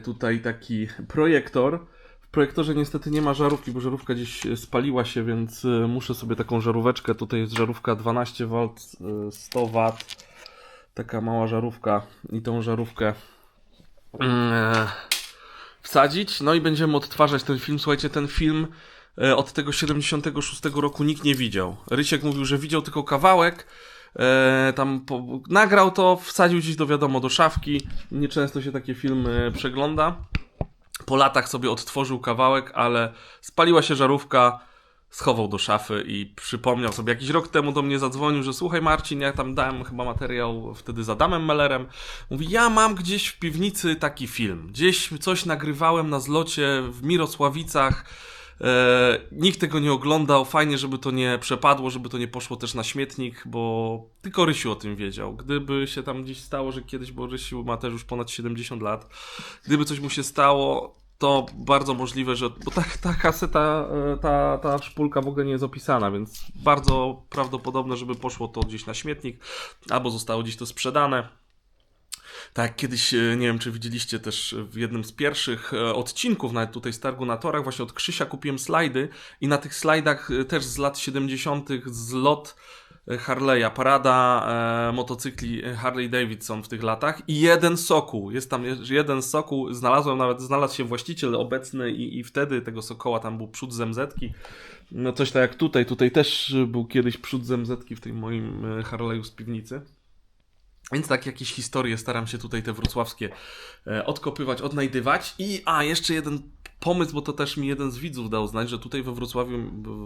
tutaj taki projektor. W projektorze niestety nie ma żarówki, bo żarówka gdzieś spaliła się, więc muszę sobie taką żaróweczkę, tutaj jest żarówka 12V, 100W, taka mała żarówka i tą żarówkę wsadzić, no i będziemy odtwarzać ten film. Słuchajcie, ten film od tego 76 roku nikt nie widział. Rysiek mówił, że widział tylko kawałek, nagrał to, wsadził gdzieś do szafki. Nieczęsto się takie filmy przegląda. Po latach sobie odtworzył kawałek, ale spaliła się żarówka, schował do szafy i przypomniał sobie. Jakiś rok temu do mnie zadzwonił, że słuchaj Marcin, ja tam dałem chyba materiał wtedy z Adamem Mellerem. Mówi, ja mam gdzieś w piwnicy taki film. Gdzieś coś nagrywałem na zlocie w Mirosławicach. Nikt tego nie oglądał. Fajnie, żeby to nie przepadło, żeby to nie poszło też na śmietnik, bo tylko Rysiu o tym wiedział. Gdyby się tam gdzieś stało, że kiedyś, bo Rysiu ma też już ponad 70 lat, gdyby coś mu się stało, to bardzo możliwe, że... Bo ta kaseta, ta szpulka w ogóle nie jest opisana, więc bardzo prawdopodobne, żeby poszło to gdzieś na śmietnik, albo zostało gdzieś to sprzedane. Tak, kiedyś, nie wiem czy widzieliście też w jednym z pierwszych odcinków, nawet tutaj z Targu na Torach, właśnie od Krzysia kupiłem slajdy i na tych slajdach też z lat 70. zlot Harley'a, parada motocykli Harley Davidson w tych latach i jeden Sokół, jest tam jeden Sokół, znalazł się właściciel obecny i wtedy tego Sokoła tam był przód ZMZ-ki, no coś tak jak tutaj też był kiedyś przód ZMZ-ki w tym moim Harley'u z piwnicy. Więc tak jakieś historie staram się tutaj te wrocławskie odkopywać, odnajdywać. I jeszcze jeden pomysł, bo to też mi jeden z widzów dał znać, że tutaj we Wrocławiu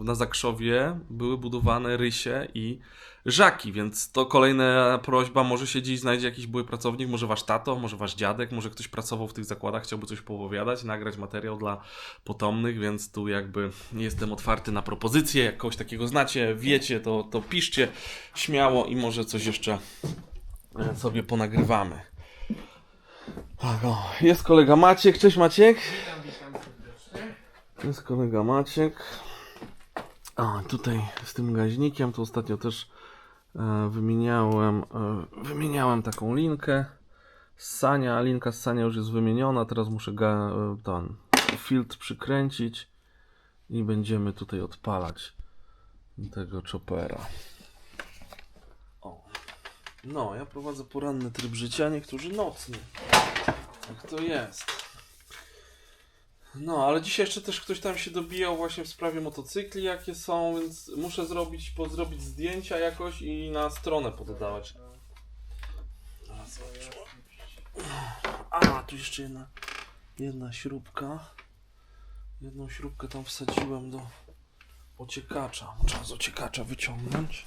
na Zakrzowie były budowane rysie i żaki, więc to kolejna prośba, może się gdzieś znajdzie jakiś były pracownik, może wasz tato, może wasz dziadek, może ktoś pracował w tych zakładach, chciałby coś poopowiadać, nagrać materiał dla potomnych, więc tu jakby jestem otwarty na propozycje, jak kogoś takiego znacie, wiecie, to piszcie śmiało i może coś jeszcze sobie ponagrywamy. Tak, o, jest kolega Maciek. Cześć Maciek. Witam serdecznie. Jest kolega Maciek. A tutaj z tym gaźnikiem to ostatnio też wymieniałem taką linkę z Sania. Linka z Sania już jest wymieniona. Teraz muszę ten filtr przykręcić i będziemy tutaj odpalać tego choppera. No, ja prowadzę poranny tryb życia, niektórzy nocny. Tak to jest. No, ale dzisiaj jeszcze też ktoś tam się dobijał właśnie w sprawie motocykli, jakie są, więc muszę zrobić zdjęcia jakoś i na stronę poddawać. Tu jeszcze jedna śrubka. Jedną śrubkę tam wsadziłem do ociekacza. Trzeba z ociekacza wyciągnąć.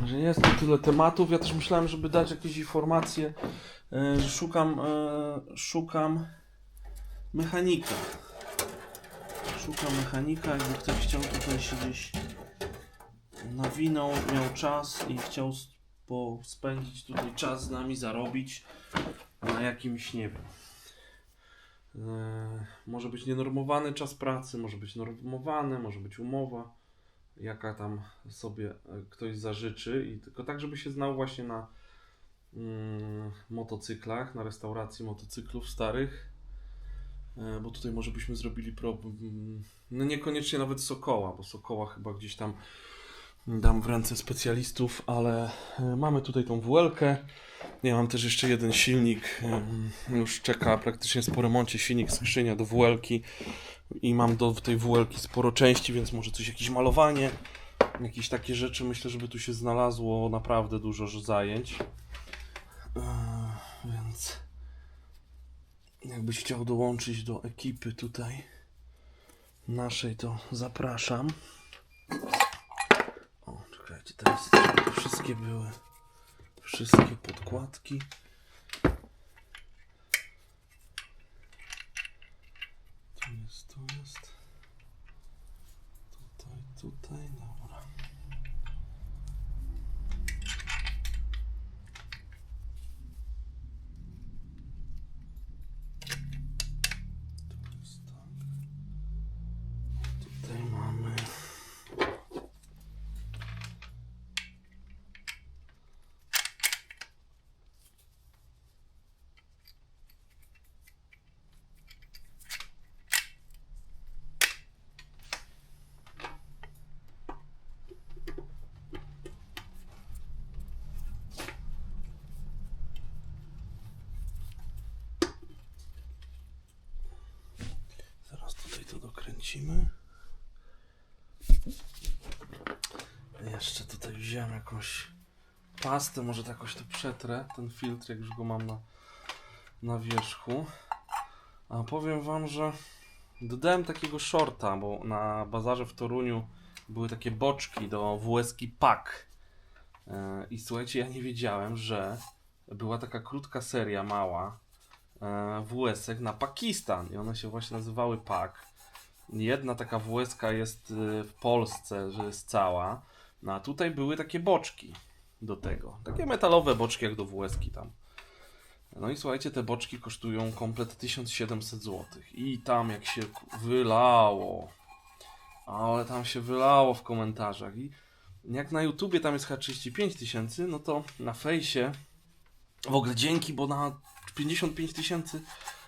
Że jest tu tyle tematów. Ja też myślałem, żeby dać jakieś informacje, że szukam mechanika. Szukam mechanika, jakby ktoś chciał tutaj się gdzieś nawinął, miał czas i chciał spędzić tutaj czas z nami, zarobić na jakimś, nie wiem. Może być nienormowany czas pracy, może być normowany, może być umowa, jaka tam sobie ktoś zażyczy, i tylko tak, żeby się znał właśnie na motocyklach, na restauracji motocyklów starych, bo tutaj może byśmy zrobili no niekoniecznie nawet Sokoła, bo Sokoła chyba gdzieś tam dam w ręce specjalistów, ale mamy tutaj tą WL-kę. Ja mam też jeszcze jeden silnik, już czeka praktycznie po remoncie silnik, skrzynia do WL-ki i mam do tej WL-ki sporo części, więc może jakieś malowanie, jakieś takie rzeczy, myślę, żeby tu się znalazło naprawdę dużo zajęć, więc jakbyś chciał dołączyć do ekipy tutaj naszej, to zapraszam. O, czekajcie, teraz wszystkie były, wszystkie podkładki. Tu jest. Tutaj, dobra. Tu jest tak. Tutaj mamy. Zaraz tutaj to dokręcimy. Jeszcze tutaj wziąłem jakąś pastę, może to jakoś to przetrę, ten filtr, jak już go mam na wierzchu. A powiem wam, że dodałem takiego shorta, bo na bazarze w Toruniu były takie boczki do WS-ki PAK. I słuchajcie, ja nie wiedziałem, że była taka krótka seria mała WS-ek na Pakistan i one się właśnie nazywały PAK. Jedna taka WS-ka jest w Polsce, że jest cała, no a tutaj były takie boczki do tego, takie metalowe boczki jak do WS-ki tam. No i słuchajcie, te boczki kosztują komplet 1700 zł. I tam jak się wylało, ale tam się wylało w komentarzach. I jak na YouTubie tam jest chyba 35 000, no to na fejsie w ogóle dzięki, bo na 55 000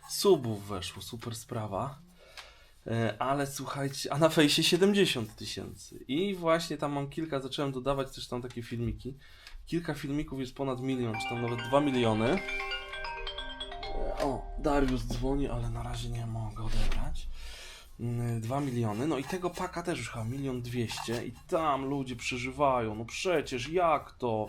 subów weszło, super sprawa. Ale słuchajcie, a na fejsie 70 000. I właśnie tam mam zacząłem dodawać też tam takie filmiki. Kilka filmików jest ponad 1 milion, czy tam nawet 2 miliony. O, Dariusz dzwoni, ale na razie nie mogę odebrać. 2 miliony, no i tego paka też już chyba 1 200 000 i tam ludzie przeżywają, no przecież jak to?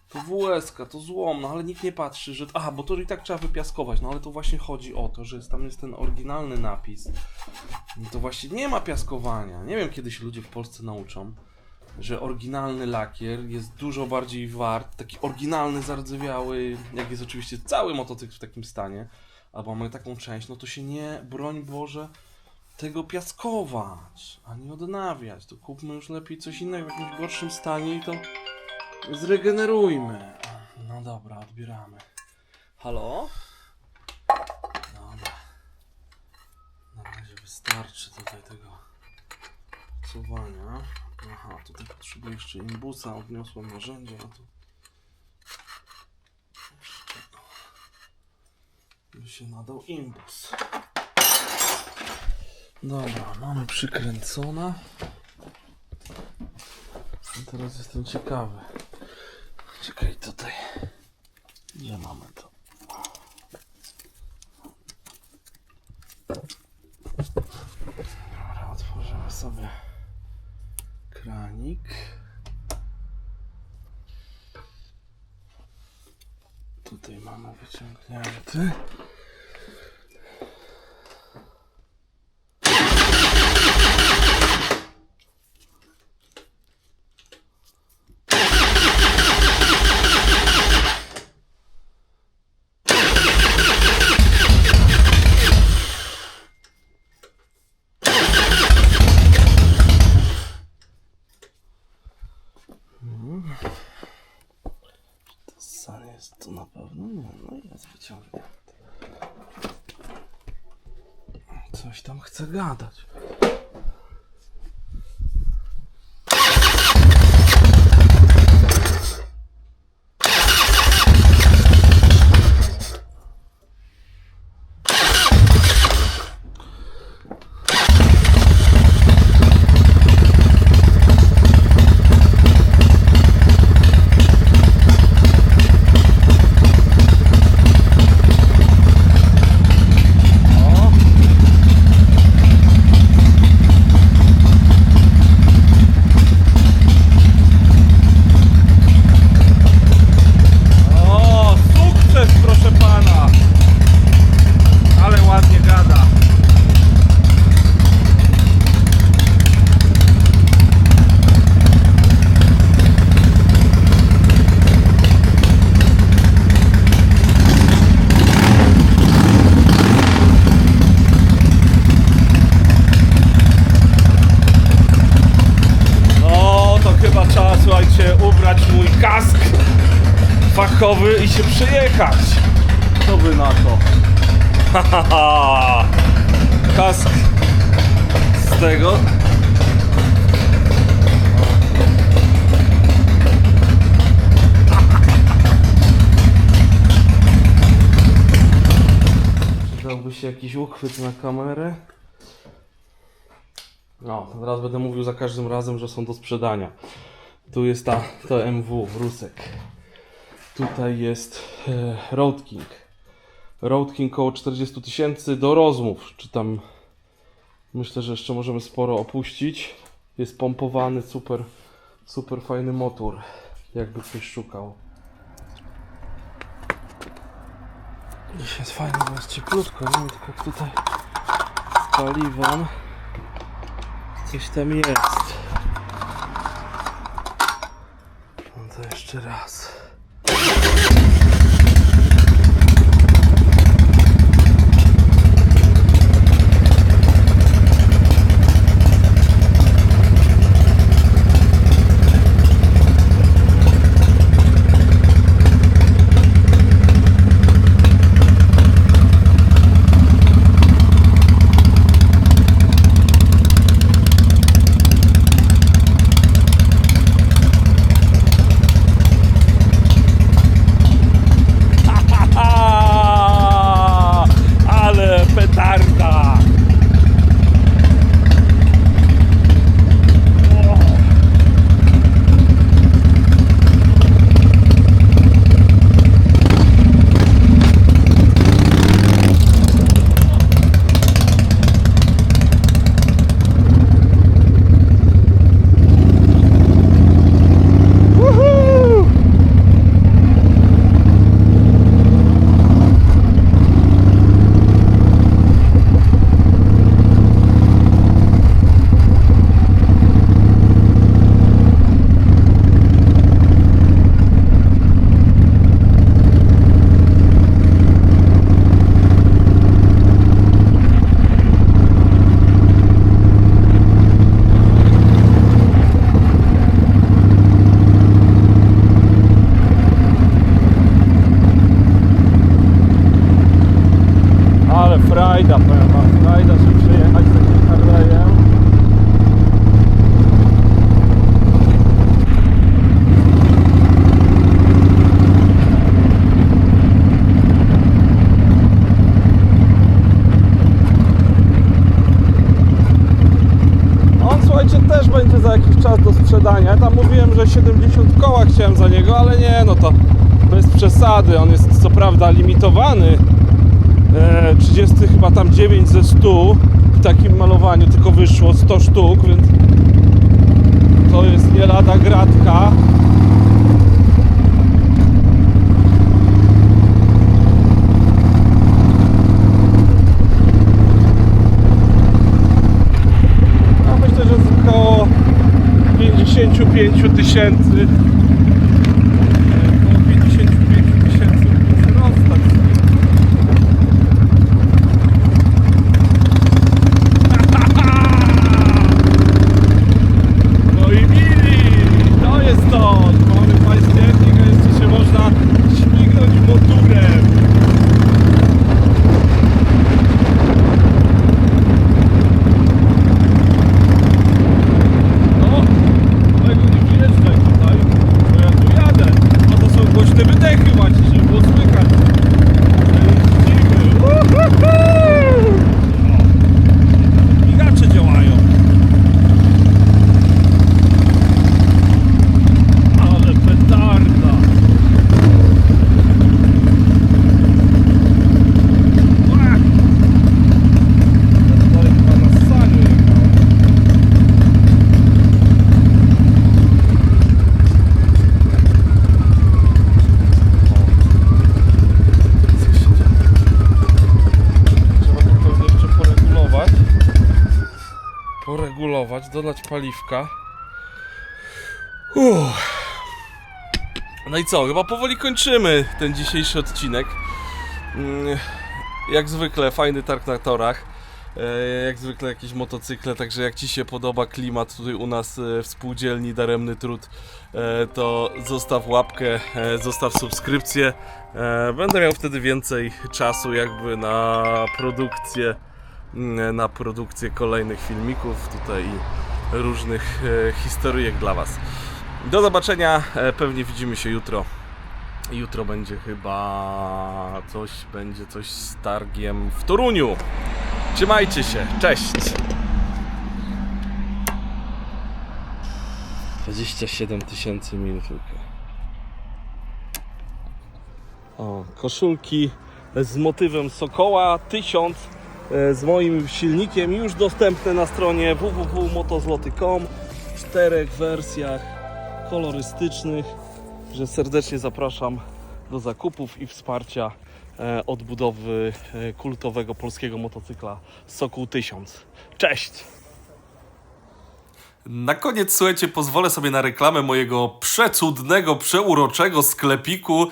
To WS-ka, to złom, no ale nikt nie patrzy, że... Aha, bo to i tak trzeba wypiaskować, no ale to właśnie chodzi o to, że tam jest ten oryginalny napis. No to właśnie nie ma piaskowania. Nie wiem, kiedy się ludzie w Polsce nauczą, że oryginalny lakier jest dużo bardziej wart, taki oryginalny, zardzewiały, jak jest oczywiście cały motocykl w takim stanie, albo mamy taką część, no to się nie, broń Boże, tego piaskować, ani odnawiać. To kupmy już lepiej coś innego w jakimś gorszym stanie i to zregenerujmy. No dobra, odbieramy. Halo? Dobra. Na razie wystarczy tutaj tego suwania. Aha, tutaj potrzebuję jeszcze imbusa, odniosłem narzędzie, no to jeszcze by się nadał imbus. Dobra, mamy przykręcona. I teraz jestem ciekawy. Czekaj, tutaj. Gdzie mamy to? Dobra, otworzymy sobie kranik. Tutaj mamy wyciągnięty. Jest to na pewno? Nie, no jest wyciągnięte. Coś tam chce gadać. Fachowy i się przejechać. Co by na to? Hahaha. Kask z tego. Przydałby się jakiś uchwyt na kamerę. No, teraz będę mówił za każdym razem, że są do sprzedania. Tu jest to MW, Rusek. Tutaj jest Road King. Road King koło 40 000 do rozmów, czy tam myślę, że jeszcze możemy sporo opuścić. Jest pompowany, super fajny motor, jakby ktoś szukał. Dziś jest fajnie, bo jest cieplutko, nie wiem, tylko tutaj z paliwem gdzieś tam jest. No to jeszcze raz. frajda, powiem wam, frajda się przejechać takim Harley'em. On, słuchajcie, też będzie za jakiś czas do sprzedania. Ja tam mówiłem, że 70 koła chciałem za niego, ale nie, no to bez przesady. On jest co prawda limitowany. 30 chyba tam 9 ze 100 w takim malowaniu tylko wyszło 100 sztuk, więc to jest nie lada gratka. No myślę, że z około 55 tysięcy. Około 55 tysięcy musi rozstać. No i mili, to jest to. Mamy październik, a jeszcze się można śmignąć motorem. No, tego nie wjeżdżaj tutaj, bo ja tu jadę. A to są głośne wydechy, macie, żeby było słychać. Jeździmy. Migacze działają. Ale petarda! Ach! Ja tutaj chyba na saniu jechałem. Co się dzieje? Trzeba to pewnie jeszcze poregulować, dodać paliwka. No i co, chyba powoli kończymy ten dzisiejszy odcinek. Jak zwykle fajny targ na torach. Jak zwykle jakieś motocykle, także jak Ci się podoba klimat tutaj u nas w spółdzielni Daremny Trud, to zostaw łapkę, zostaw subskrypcję. Będę miał wtedy więcej czasu jakby na produkcję kolejnych filmików tutaj i różnych historyjek dla Was. Do zobaczenia, pewnie widzimy się jutro. Jutro będzie chyba coś z targiem w Toruniu. Trzymajcie się, cześć! 27 tysięcy mil tylko. O, koszulki z motywem Sokoła 1000 z moim silnikiem już dostępne na stronie www.motozloty.com w 4 wersjach kolorystycznych, że serdecznie zapraszam do zakupów i wsparcia odbudowy kultowego polskiego motocykla Sokół 1000. Cześć! Na koniec, słuchajcie, pozwolę sobie na reklamę mojego przecudnego, przeuroczego sklepiku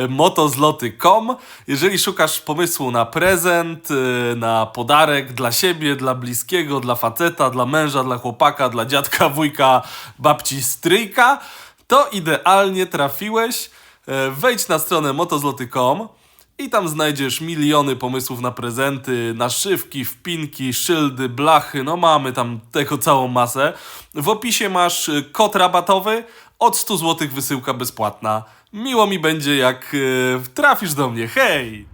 motozloty.com. Jeżeli szukasz pomysłu na prezent, na podarek dla siebie, dla bliskiego, dla faceta, dla męża, dla chłopaka, dla dziadka, wujka, babci, stryjka, to idealnie trafiłeś. Wejdź na stronę motozloty.com i tam znajdziesz miliony pomysłów na prezenty, naszywki, wpinki, szyldy, blachy, no mamy tam tego całą masę. W opisie masz kod rabatowy, od 100 zł wysyłka bezpłatna. Miło mi będzie, jak trafisz do mnie, hej!